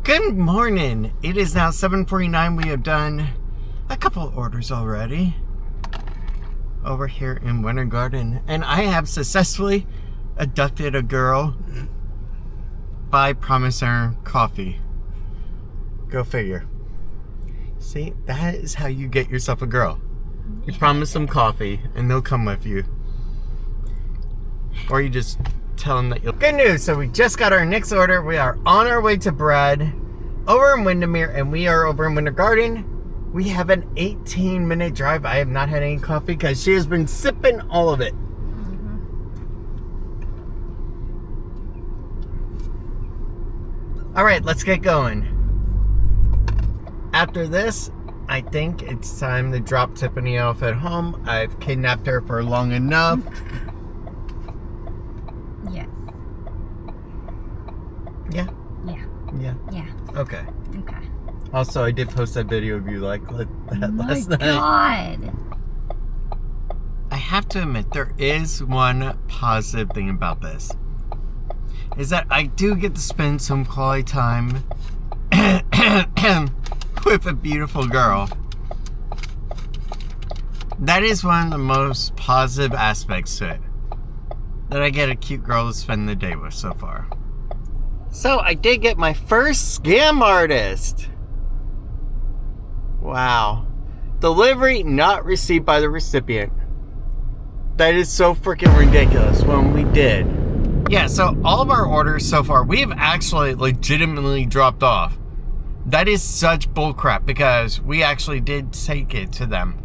Good morning. It is now 7:49. We have done a couple of orders already over here in Winter Garden, and I have successfully abducted a girl by promising her coffee. Go figure. See, that is how you get yourself a girl. You promise them coffee and they'll come with you. Or you just tell them that you'll... Good news, so we just got our next order. We are on our way to Brad over in Windermere, and we are over in Winter Garden. We have an 18-minute drive. I have not had any coffee because she has been sipping all of it. All right, let's get going. After this, I think it's time to drop Tiffany off at home. I've kidnapped her for long enough. Yes. Yeah? Yeah. Yeah. Yeah. Okay. Okay. Also, I did post that video of you like that last night. God. I have to admit, there is one positive thing about this. Is that I do get to spend some quality time with a beautiful girl. That is one of the most positive aspects to it. That I get a cute girl to spend the day with so far. So I did get my first scam artist. Wow. Delivery not received by the recipient. That is so freaking ridiculous when we did. Yeah, so all of our orders so far, we have actually legitimately dropped off. That is such bullcrap because we actually did take it to them.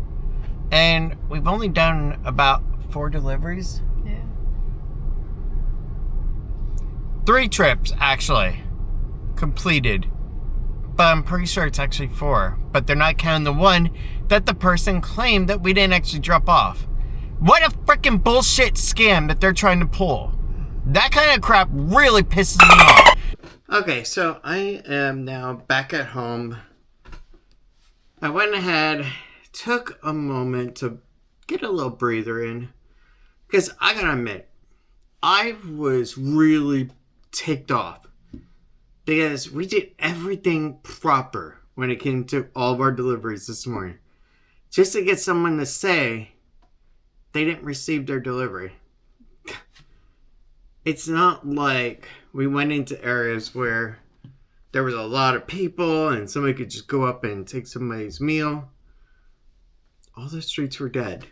And we've only done about 4 deliveries. Yeah. 3 trips, actually, completed. But I'm pretty sure it's actually 4. But they're not counting the one that the person claimed that we didn't actually drop off. What a freaking bullshit scam that they're trying to pull. That kind of crap really pisses me off. Okay, so I am now back at home. I went ahead, took a moment to get a little breather in. Because I gotta admit, I was really ticked off. Because we did everything proper when it came to all of our deliveries this morning. Just to get someone to say they didn't receive their delivery. It's not like we went into areas where there was a lot of people and somebody could just go up and take somebody's meal. All the streets were dead.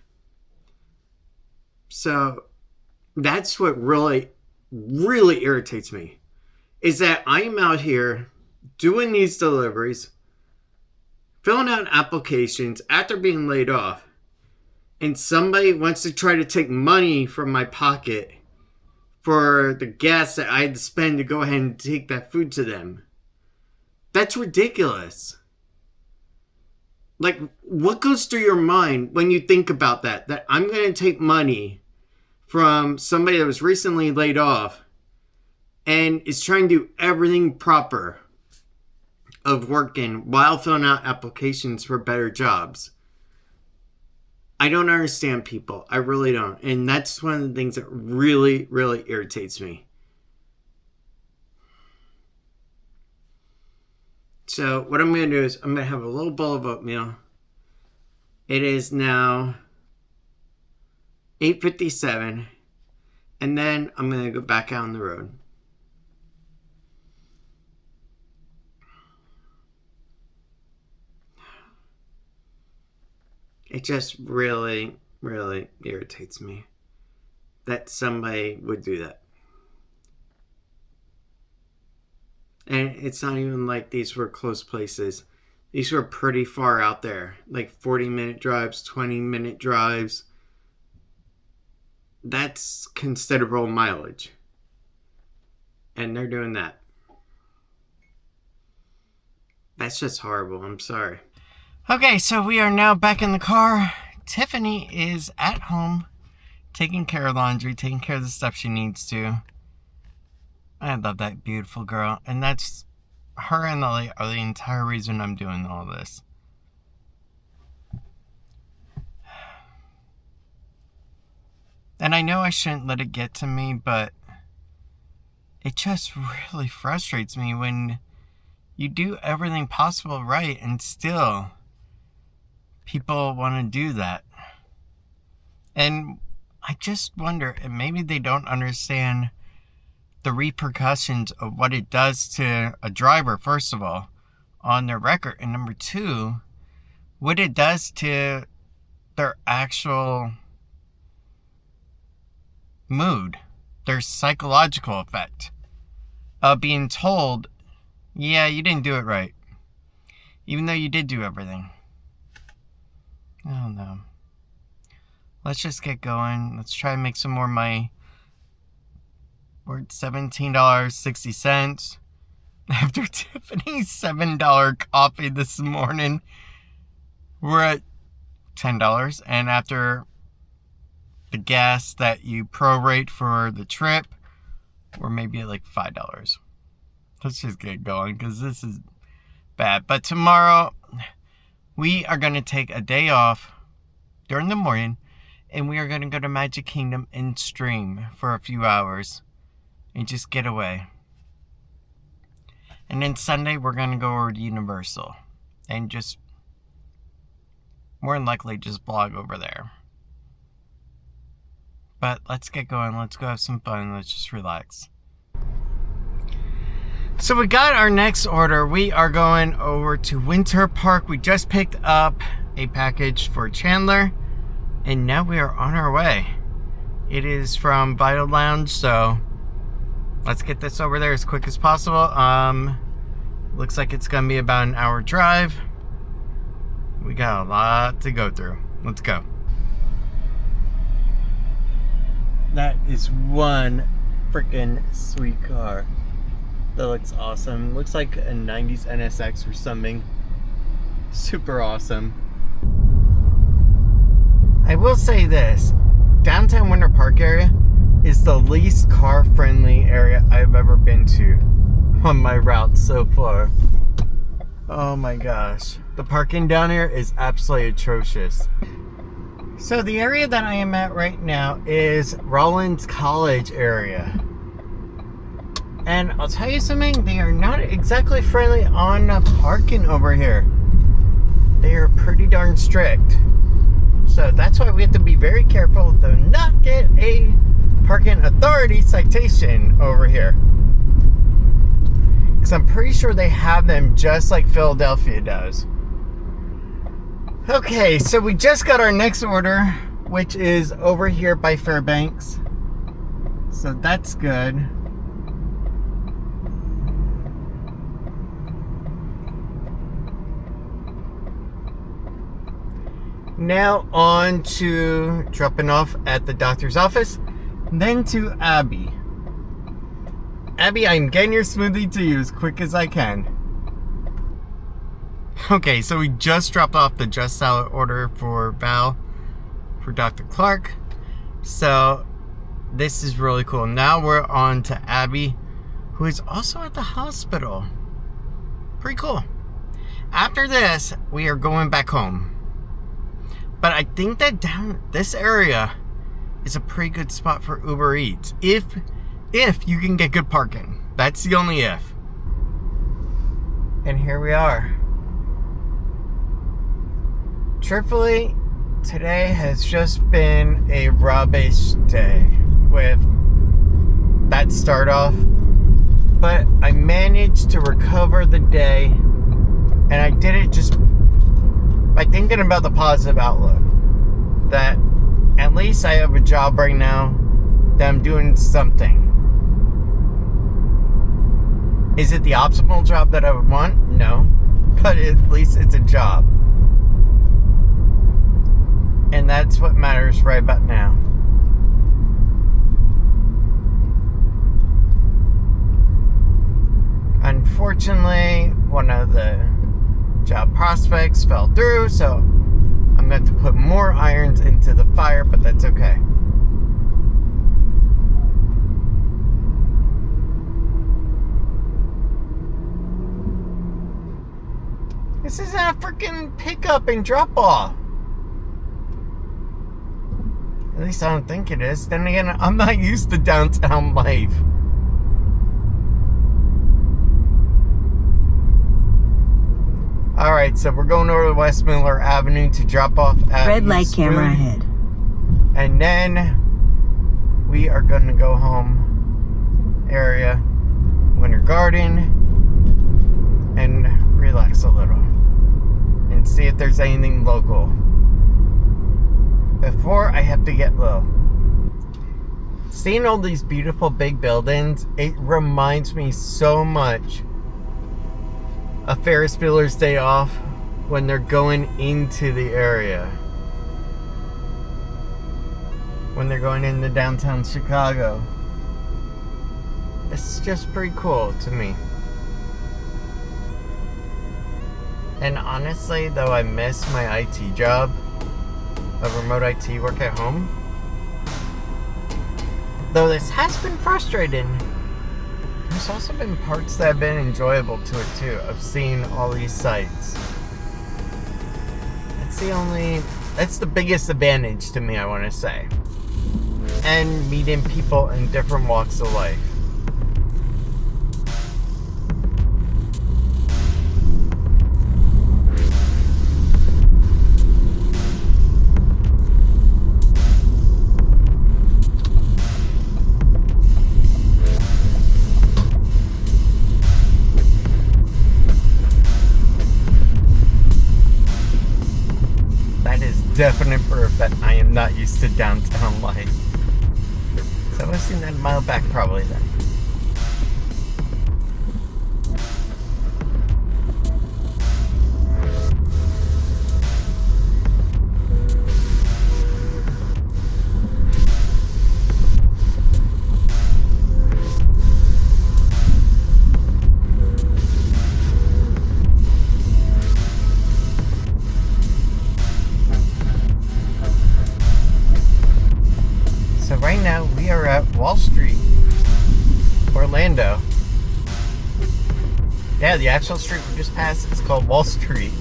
So that's what really, really irritates me. Is that I am out here doing these deliveries, filling out applications after being laid off, and somebody wants to try to take money from my pocket for the gas that I had to spend to go ahead and take that food to them. That's ridiculous. Like, what goes through your mind when you think about that? That I'm going to take money from somebody that was recently laid off and is trying to do everything proper of working while filling out applications for better jobs. I don't understand people. I really don't. And that's one of the things that really, really irritates me. So what I'm going to do is I'm going to have a little bowl of oatmeal. It is now 8:57. And then I'm going to go back out on the road. It just really, really irritates me that somebody would do that. And it's not even like these were close places. These were pretty far out there. Like 40-minute drives, 20-minute drives. That's considerable mileage. And they're doing that. That's just horrible. I'm sorry. Okay, so we are now back in the car. Tiffany is at home, taking care of laundry, taking care of the stuff she needs to. I love that beautiful girl, and that's her and Lily are the entire reason I'm doing all this. And I know I shouldn't let it get to me, but it just really frustrates me when You do everything possible right, and still people want to do that. And I just wonder, and maybe they don't understand the repercussions of what it does to a driver, first of all, on their record, and number two, what it does to their actual mood, their psychological effect of being told, yeah, you didn't do it right, even though you did do everything. I don't know. Let's just get going. Let's try and make some more money. We're at $17.60 after Tiffany's $7 coffee this morning. We're at $10, and after the gas that you prorate for the trip, we're maybe at like $5. Let's just get going because this is bad. But tomorrow we are going to take a day off during the morning, and we are going to go to Magic Kingdom and stream for a few hours and just get away. And then Sunday we're going to go over to Universal and just more than likely just vlog over there. But let's get going. Let's go have some fun. Let's just relax. So we got our next order. We are going over to Winter Park. We just picked up a package for Chandler, and now we are on our way. It is from Vital Lounge, so let's get this over there as quick as possible. Looks like it's gonna be about an hour drive. We got a lot to go through. Let's go. That is one freaking sweet car. That looks awesome. Looks like a 90s NSX or something. Super awesome. I will say this. Downtown Winter Park area is the least car-friendly area I've ever been to on my route so far. Oh my gosh. The parking down here is absolutely atrocious. So the area that I am at right now is Rollins College area. And I'll tell you something, they are not exactly friendly on parking over here. They are pretty darn strict. So that's why we have to be very careful to not get a parking authority citation over here. Because I'm pretty sure they have them just like Philadelphia does. Okay, so we just got our next order, which is over here by Fairbanks. So that's good. Now on to dropping off at the doctor's office, then to Abby. Abby, I'm getting your smoothie to you as quick as I can. Okay, so we just dropped off the Just Salad order for Val, for Dr. Clark. So this is really cool. Now we're on to Abby, who is also at the hospital. Pretty cool. After this, we are going back home. But I think that down this area is a pretty good spot for Uber Eats. If you can get good parking. That's the only if. And here we are. Truthfully, today has just been a rubbish day with that start off. But I managed to recover the day, and I did it just by thinking about the positive outlook. That at least I have a job right now, that I'm doing something. Is it the optimal job that I would want? No. But at least it's a job. And that's what matters right about now. Unfortunately, one of the job prospects fell through, so I'm going to put more irons into the fire, but that's okay. This isn't a freaking pickup and drop off. At least I don't think it is. Then again, I'm not used to downtown life. Alright, so we're going over to West Miller Avenue to drop off at Red light camera ahead. And then we are going to go home area, Winter Garden, and relax a little. And see if there's anything local. Before I have to get low. Seeing all these beautiful big buildings, it reminds me so much a Ferris Bueller's Day Off when they're going into the area. When they're going into downtown Chicago. It's just pretty cool to me. And honestly, though I miss my IT job of remote IT work at home, though this has been frustrating, there's also been parts that have been enjoyable to it too, of seeing all these sites. That's the biggest advantage to me, I want to say. And meeting people in different walks of life. Definite proof that I am not used to downtown life. So I've seen that a mile back probably then. Right now we are at Wall Street, Orlando. Yeah, the actual street we just passed is called Wall Street.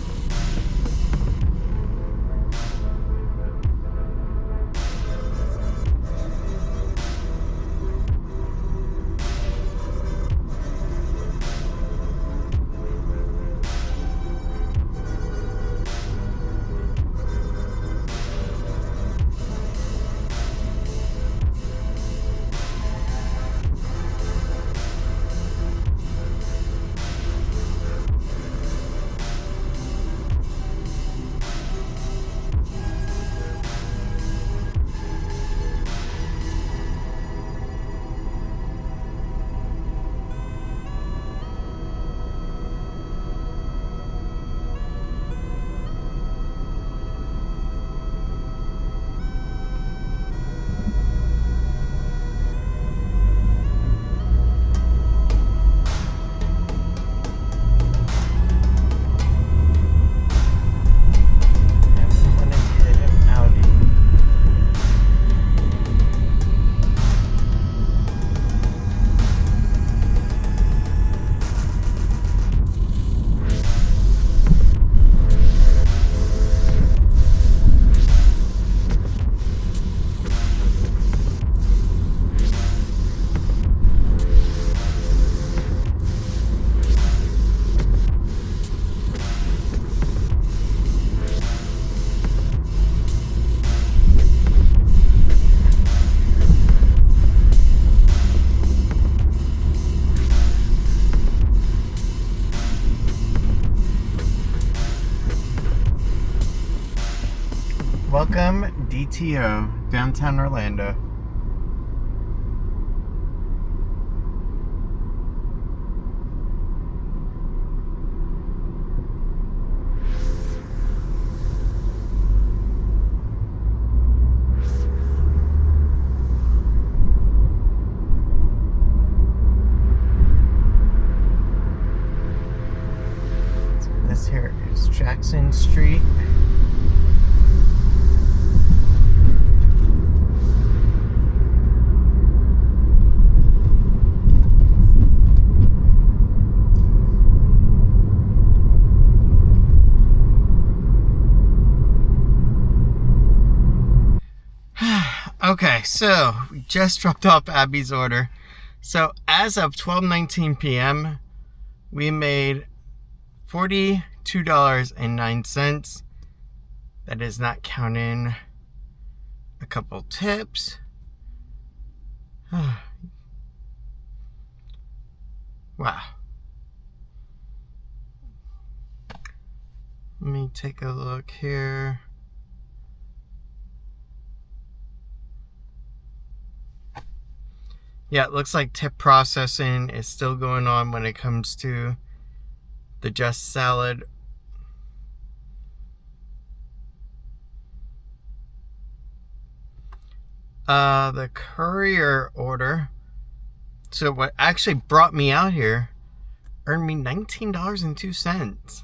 Welcome, DTO, downtown Orlando. This here is Jackson Street. Okay, so we just dropped off Abby's order. So as of 12:19 p.m., we made $42 $2.09. That is not counting a couple tips. Wow. Let me take a look here. Yeah, it looks like tip processing is still going on when it comes to the Just Salad. The courier order, so what actually brought me out here, earned me $19.02.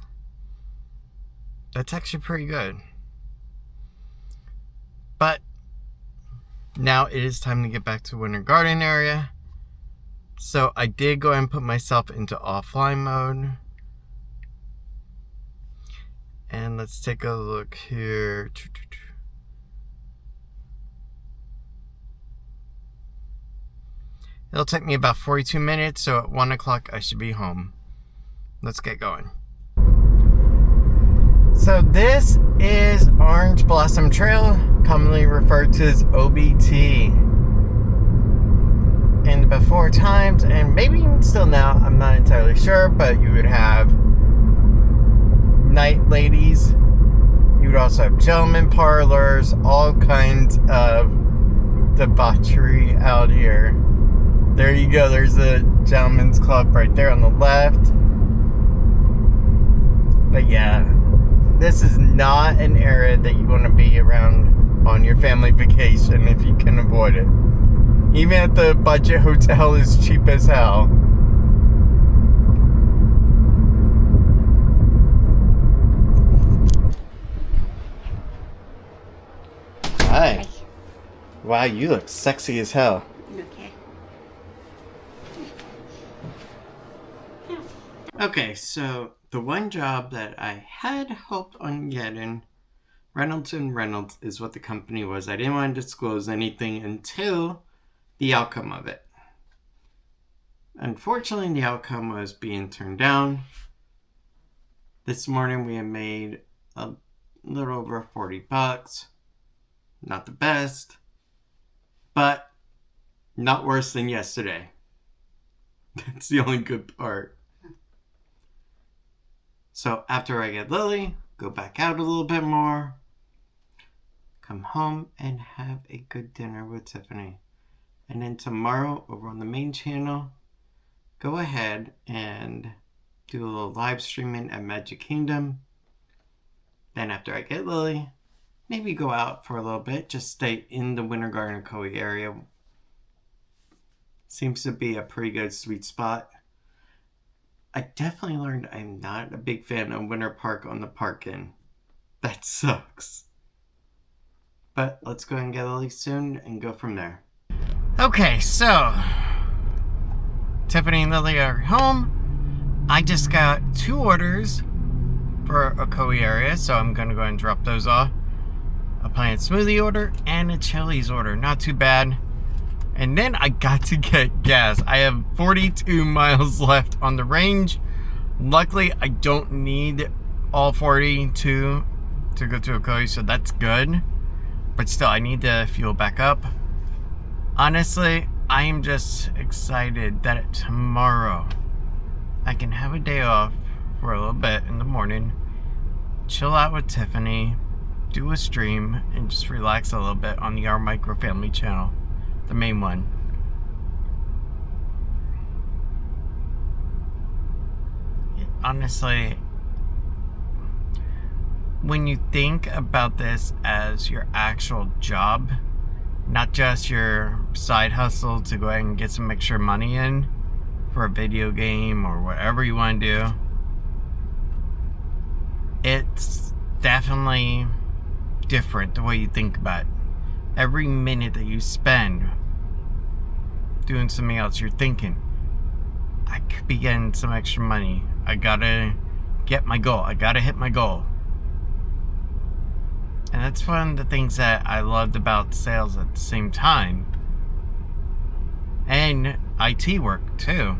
That's actually pretty good. But now it is time to get back to Winter Garden area. So I did go and put myself into offline mode. And let's take a look here. It'll take me about 42 minutes, so at 1 o'clock I should be home. Let's get going. So this is Orange Blossom Trail, commonly referred to as OBT. In the before times, and maybe even still now, I'm not entirely sure, but you would have night ladies. You would also have gentlemen parlors, all kinds of debauchery out here. There you go, there's a gentleman's club right there on the left. But yeah, this is not an area that you want to be around on your family vacation if you can avoid it. Even at the budget hotel is cheap as hell. Hi. Wow, you look sexy as hell. Okay, so the one job that I had hoped on getting, Reynolds & Reynolds is what the company was. I didn't want to disclose anything until the outcome of it. Unfortunately, the outcome was being turned down. This morning we had made a little over $40. Not the best, but not worse than yesterday. That's the only good part. So after I get Lily, go back out a little bit more, come home and have a good dinner with Tiffany. And then tomorrow over on the main channel, go ahead and do a little live streaming at Magic Kingdom. Then after I get Lily, maybe go out for a little bit, just stay in the Winter Garden Kauai area. Seems to be a pretty good sweet spot. I definitely learned I'm not a big fan of Winter Park on the park-in. That sucks. But let's go ahead and get Lily soon and go from there. Okay, so Tiffany and Lily are home. I just got 2 orders for a Kauai area, so I'm going to go ahead and drop those off. A plant smoothie order and a Chili's order. Not too bad. And then I got to get gas. I have 42 miles left on the range. Luckily, I don't need all 42 to go to a Kauai, so that's good. But still, I need to fuel back up. Honestly, I am just excited that tomorrow I can have a day off for a little bit in the morning, chill out with Tiffany, do a stream, and just relax a little bit on the Our Micro Family channel. The main one. Honestly, when you think about this as your actual job, not just your side hustle to go ahead and get some extra money in for a video game or whatever you want to do, it's definitely different the way you think about it. Every minute that you spend doing something else, you're thinking, I could be getting some extra money. I gotta get my goal. I gotta hit my goal. And that's one of the things that I loved about sales at the same time. And IT work too.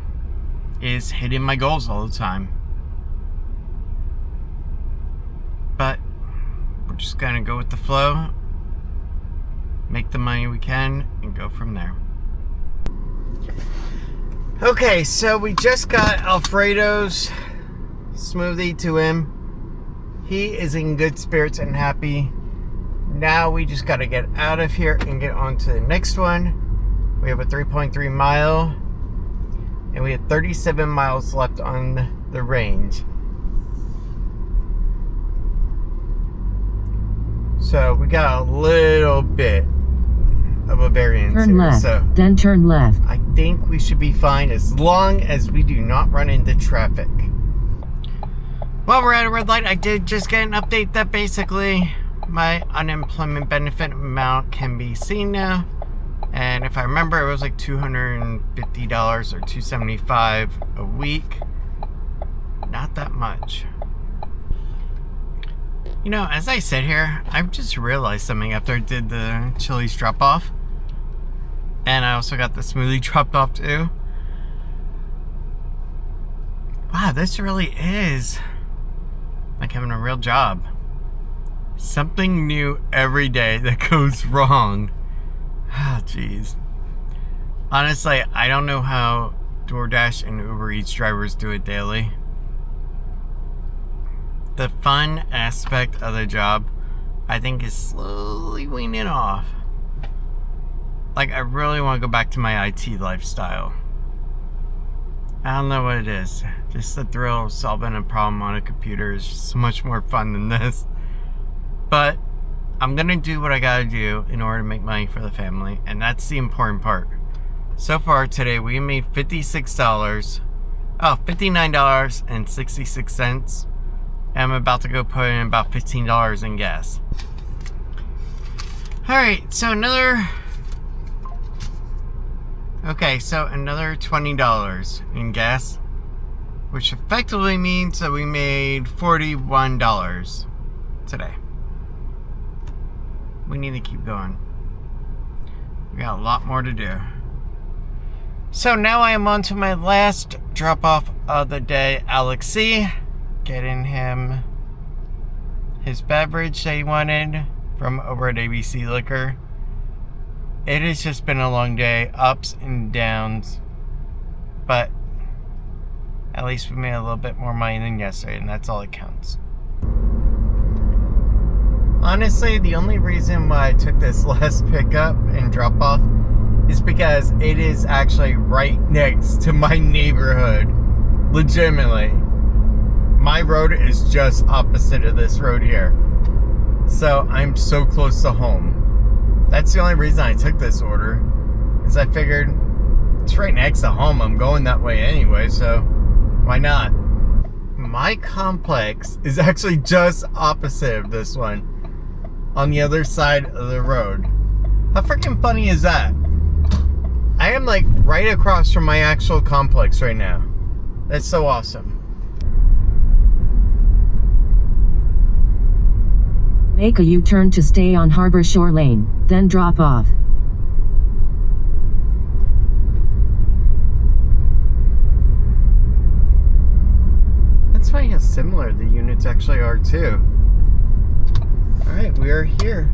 Is hitting my goals all the time. just gonna go with the flow, make the money we can, and go from there. Okay, so we just got Alfredo's smoothie to him. He is in good spirits and happy. Now we just got to get out of here and get on to the next one. We have a 3.3 mile, and we have 37 miles left on the range. So we got a little bit of a variance turn here. left, So then turn left. I think we should be fine as long as we do not run into traffic. While we're at a red light, I did just get an update that basically my unemployment benefit amount can be seen now. And if I remember, it was like $250 or $275 a week. Not that much. You know, as I sit here, I've just realized something after I did the Chili's drop-off. And I also got the smoothie dropped off too. Wow, this really is like having a real job. Something new every day that goes wrong. Ah, jeez. Honestly, I don't know how DoorDash and Uber Eats drivers do it daily. The fun aspect of the job, I think, is slowly weaning off. Like, I really want to go back to my IT lifestyle. I don't know what it is. Just the thrill of solving a problem on a computer is just so much more fun than this. But I'm gonna do what I gotta do in order to make money for the family, and that's the important part. So far today, we made $59.66. I'm about to go put in about $15 in gas. Alright, so another $20 in gas, which effectively means that we made $41 today. We need to keep going. We got a lot more to do. So now I am on to my last drop off of the day, Alex C. Getting him his beverage that he wanted from over at ABC Liquor. It has just been a long day, ups and downs, but at least we made a little bit more money than yesterday, and that's all that counts. Honestly, the only reason why I took this last pickup and drop off is because it is actually right next to my neighborhood. Legitimately. My road is just opposite of this road here. So I'm so close to home. That's the only reason I took this order. Is I figured it's right next to home. I'm going that way anyway, so why not? My complex is actually just opposite of this one. On the other side of the road. How freaking funny is that? I am like right across from my actual complex right now. That's so awesome. Make a U-turn to stay on Harbor Shore Lane, then drop off. That's funny how similar the units actually are too. Alright, we are here.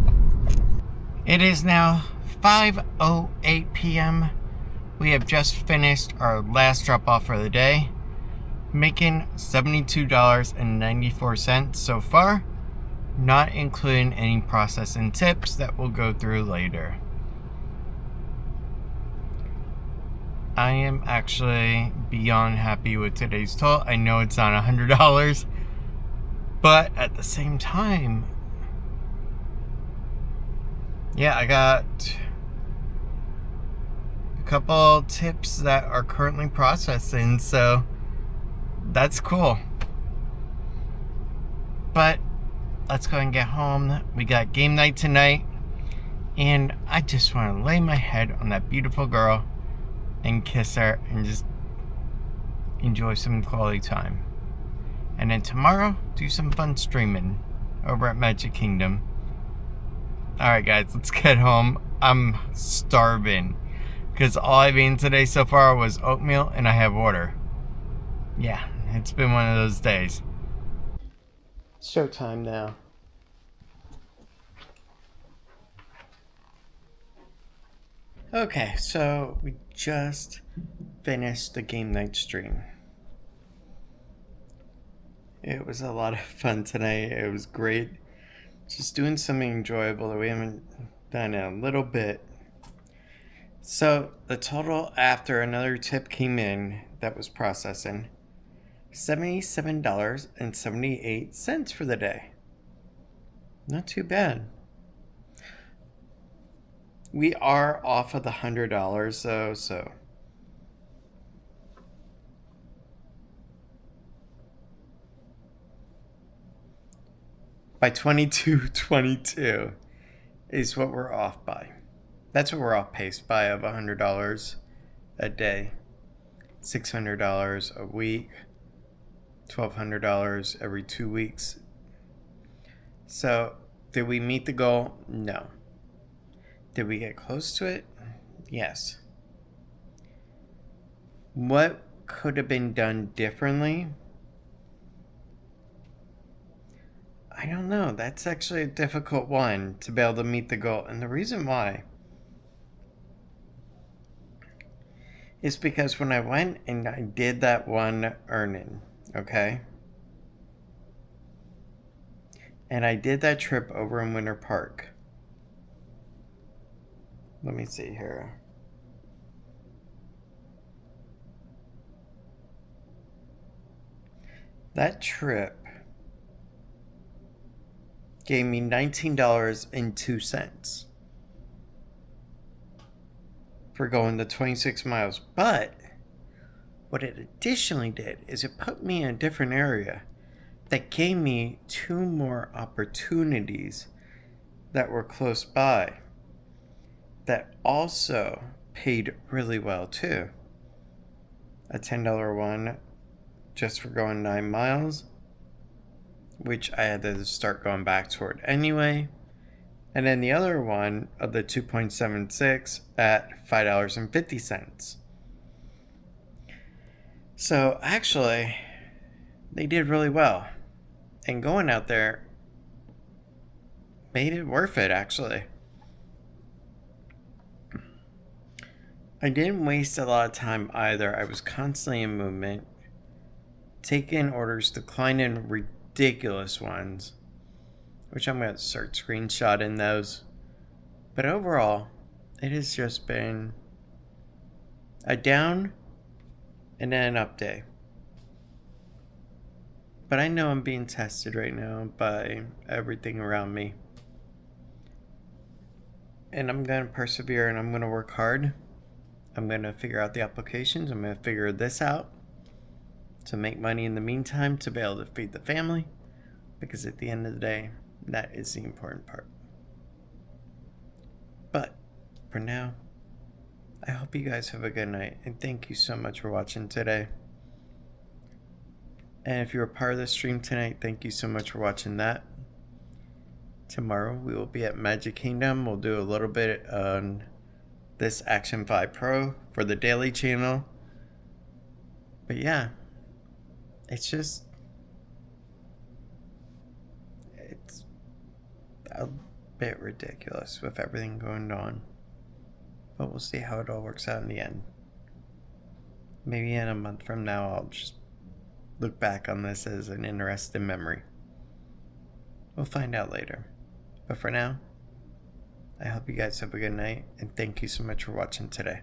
It is now 5:08 p.m. We have just finished our last drop off for the day, making $72.94 so far, not including any processing tips that we'll go through later. I am actually beyond happy with today's toll. I know it's not $100, but at the same time, yeah, I got a couple tips that are currently processing, so that's cool. But let's go and get home. We got game night tonight, and I just want to lay my head on that beautiful girl and kiss her and just enjoy some quality time. And then tomorrow, do some fun streaming over at Magic Kingdom. Alright guys, let's get home. I'm starving because all I've eaten today so far was oatmeal and I have water. Yeah, it's been one of those days. Showtime now. Okay, so we just finished the game night stream. It was a lot of fun tonight. It was great. Just doing something enjoyable that we haven't done in a little bit. So the total after another tip came in that was processing, $77.78 for the day. Not too bad. We are off of the $100 though, so by 22.22 is what we're off by. That's what we're off pace by of $100 a day, $600 a week, $1,200 every 2 weeks. So, did we meet the goal? No. Did we get close to it? Yes. What could have been done differently? I don't know. That's actually a difficult one to be able to meet the goal. And the reason why is because when I went and I did that one earning, okay? And I did that trip over in Winter Park. Let me see here. That trip gave me $19.02 for going the 26 miles. But what it additionally did is it put me in a different area that gave me 2 more opportunities that were close by that also paid really well too. A $10 one just for going 9 miles, which I had to start going back toward anyway. And then the other one of the 2.76 at $5.50. So actually, they did really well. And going out there made it worth it, actually. I didn't waste a lot of time either. I was constantly in movement, taking orders, declining ridiculous ones, which I'm going to start screenshotting those. But overall, it has just been a down and then an up day. But I know I'm being tested right now by everything around me. And I'm going to persevere and I'm going to work hard. I'm going to figure out the applications. I'm going to figure this out to make money in the meantime to be able to feed the family. Because at the end of the day, that is the important part. But for now, I hope you guys have a good night. And thank you so much for watching today. And if you're a part of the stream tonight, thank you so much for watching that. Tomorrow we will be at Magic Kingdom. We'll do a little bit on this Action 5 Pro for the daily channel. But yeah, it's a bit ridiculous with everything going on. But we'll see how it all works out in the end. Maybe in a month from now, I'll just look back on this as an interesting memory. We'll find out later. But for now, I hope you guys have a good night, and thank you so much for watching today.